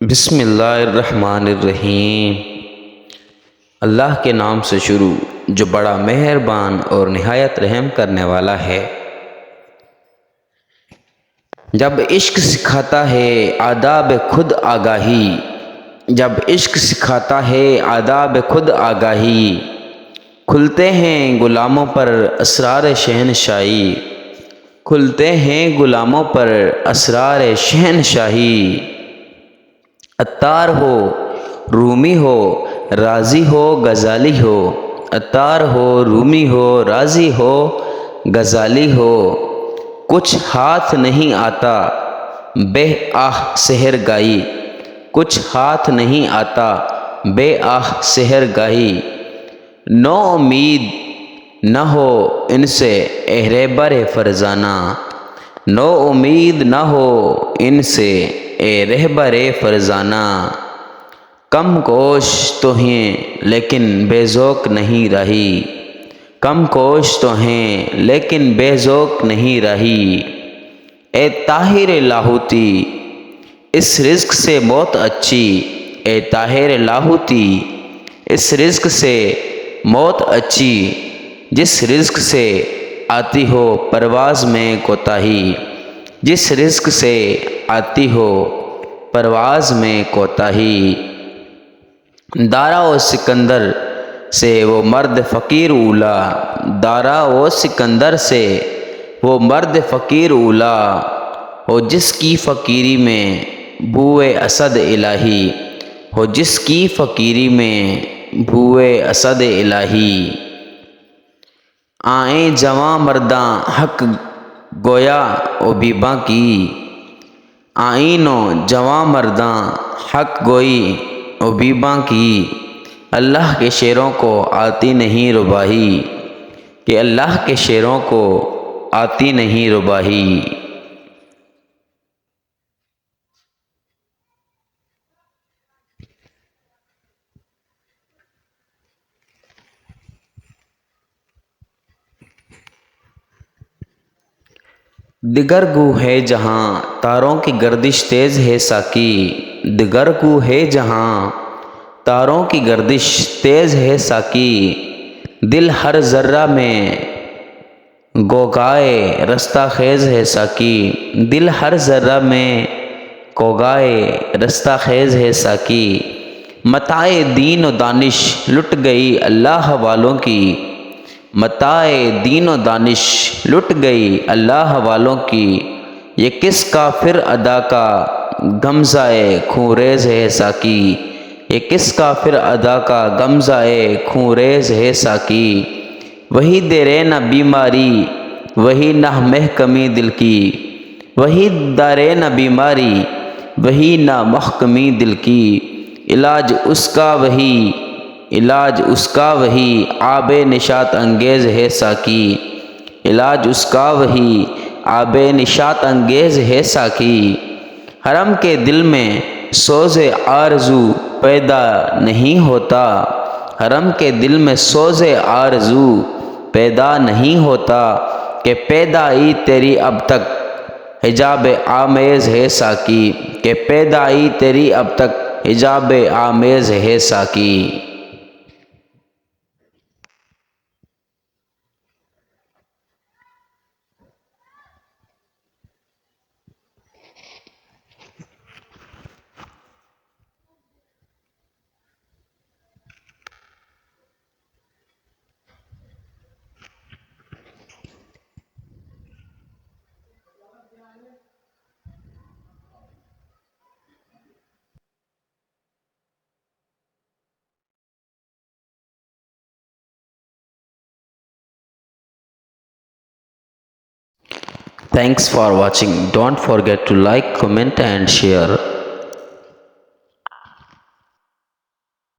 بسم اللہ الرحمن الرحیم۔ اللہ کے نام سے شروع جو بڑا مہربان اور نہایت رحم کرنے والا ہے۔ جب عشق سکھاتا ہے آداب خود آگاہی، جب عشق سکھاتا ہے آداب خود آگاہی، کھلتے ہیں غلاموں پر اسرار شہنشاہی، کھلتے ہیں غلاموں پر اسرار شہنشاہی۔ عطار ہو رومی ہو رازی ہو غزالی ہو، عطار ہو رومی ہو رازی ہو غزالی ہو، کچھ ہاتھ نہیں آتا بے آہ سحر گائی، کچھ ہاتھ نہیں آتا بے آہ سحر گائی۔ نو امید نہ ہو ان سے اے رہبر فرزانہ، نو امید نہ ہو ان سے اے رہبر فرزانہ۔ کم کوش تو ہیں لیکن بے ذوق نہیں رہی، کم کوش تو ہیں لیکن بے ذوق نہیں رہی۔ اے طاہر لاہوتی اس رزق سے موت اچھی، اے طاہر لاہوتی اس رزق سے موت اچھی، جس رزق سے آتی ہو پرواز میں کوتاہی، جس رزق سے آتی ہو پرواز میں کوتاہی۔ دارا و سکندر سے وہ مرد فقیر اولا، دارا و سکندر سے وہ مرد فقیر اولا، ہو جس کی فقیری میں بوئے اسد الہی، ہو جس کی فقیری میں بوئے اسد الہی۔ آئیں جواں مرداں حق گویا و بیباں کی، آئیں نو جواں مرداں حق گوئی و بیباں کی۔ اللہ کے شعروں کو آتی نہیں ربائی، کہ اللہ کے شعروں کو آتی نہیں ربائی۔ دگر گو ہے جہاں تاروں کی گردش تیز ہے ساقی، دگر گو ہے جہاں تاروں کی گردش تیز ہے ساقی، دل ہر ذرہ میں غوغائے رستہ خیز ہے ساقی، دل ہر ذرہ میں غوغائے رستہ خیز ہے ساقی۔ متاع دین و دانش لٹ گئی اللہ والوں کی، متاع دین و دانش لٹ گئی اللہ والوں کی، یہ کس کافر ادا کا غمزۂ خوں ریز ہے ساقی، یہ کس کافر ادا کا غمزۂ خوں ریز ہے ساقی۔ وہی دے نہ بیماری وہی نہ محکمی دل کی، وہی دارے نہ بیماری وہی نہ محکمی دل کی، علاج اس کا وہی، علاج اس کا وہی آب نشاط انگیز ہے ساقی، علاج اس کا وہی آب نشاط انگیز ہے ساقی۔ حرم کے دل میں سوز آرزو پیدا نہیں ہوتا، حرم کے دل میں سوز آرزو پیدا نہیں ہوتا، کہ پیدائی تیری اب تک حجاب آمیز ہے ساقی، کہ پیدائی تیری اب تک حجاب آمیز ہے ساقی۔ Thanks for watching. Don't forget to like, comment and share.